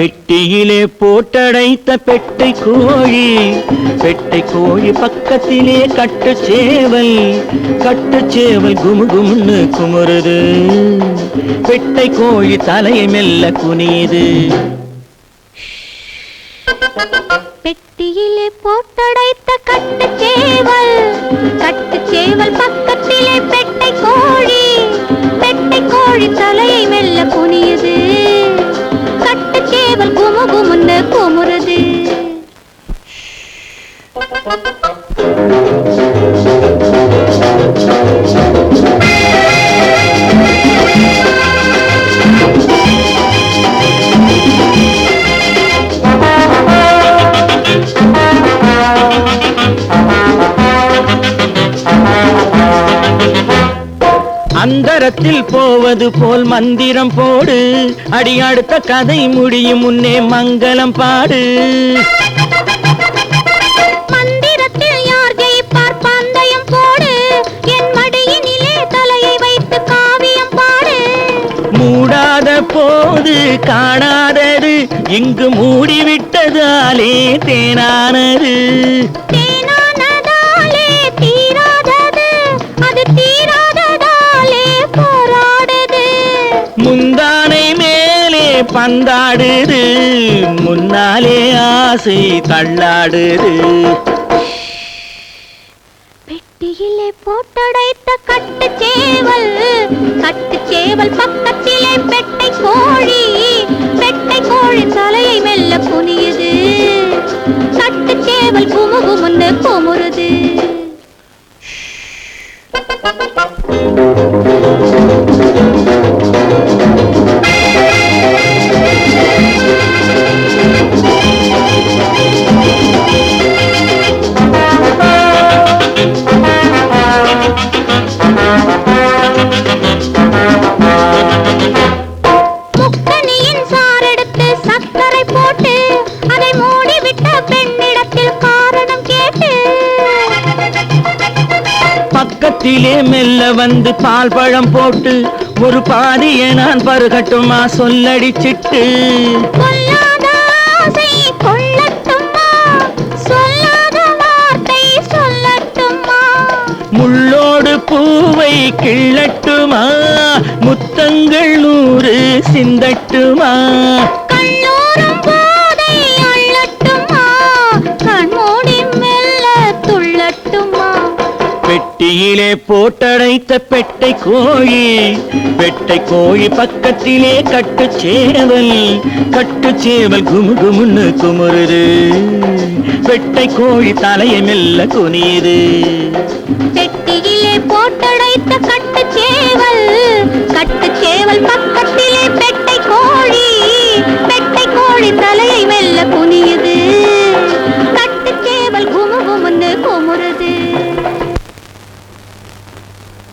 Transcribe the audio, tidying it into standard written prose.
பெட்டியிலே போட்டடைத்த பெட்டை கோழி பக்கத்திலே கட்டுச்சேவல் குமுகுமுன்னு குமுறுது. பெட்டை கோழி தலையை மெல்ல குனியுது. பெட்டியிலே போட்டடைத்த கட்டுச்சேவல் பக்கத்திலே பெட்டை கோழி தலையை மெல்ல குனியுது. கட்டுச்சேவல் குமுகுமுன்னு குமுறுது. அந்தரத்தில் போவது போல் மந்திரம் போடு, அடி அடுத்த கதை முடியும் முன்னே மங்களம் பாடு. மந்திரத்தில் யார் ஜெயிப்பார் பந்தயம் போடு, என் மடியினிலே தலையை வைத்து காவியம் பாடு. மூடாத போது காணாதது, இங்கு மூடிவிட்டதாலே தேனானது. முந்தானை மேலே பந்தாடுது, முன்னாலே ஆசை தள்ளாடுது. பெட்டியிலே போட்டடைத்த கட்டுச்சேவல் பக்கத்திலே பெட்டை கோழி தலையை மெல்ல குனியுது. கட்டுச்சேவல் குமுகுமுன்னு குமுறுது. முக்கனியின் சாரெடுத்து சர்க்கரை போட்டு அதை மூடிவிட்ட பெண்ணிடத்தில் காரணம் கேட்டு, பக்கத்திலே மெல்ல வந்து பால் பழம் போட்டு ஒரு பாதியை நான் பருகட்டுமா சொல்லடிச்சிட்டு. சொல்லாத ஆசை கொள்ளட்டுமா, சொல்லாத வார்த்தை சொல்லட்டுமா. முள்ளோடு பூவை கிள்ளட்டுமா, முத்தங்கள் 100 சிந்தட்டுமா. கண்ணூரும் போதை அள்ளட்டுமா, கண்மூடி மெல்ல துள்ளட்டுமா. பெட்டியிலே போட்டடைத்த பெட்டை கோழி பக்கத்திலே கட்டுச்சேவல் குமுகுமுன்னு குமுறுது. பெட்டை கோழி தலையை மெல்ல குனியுது. பெட்டியிலே போட்டடைத்த கட்டுச்சேவல் பக்கத்தில்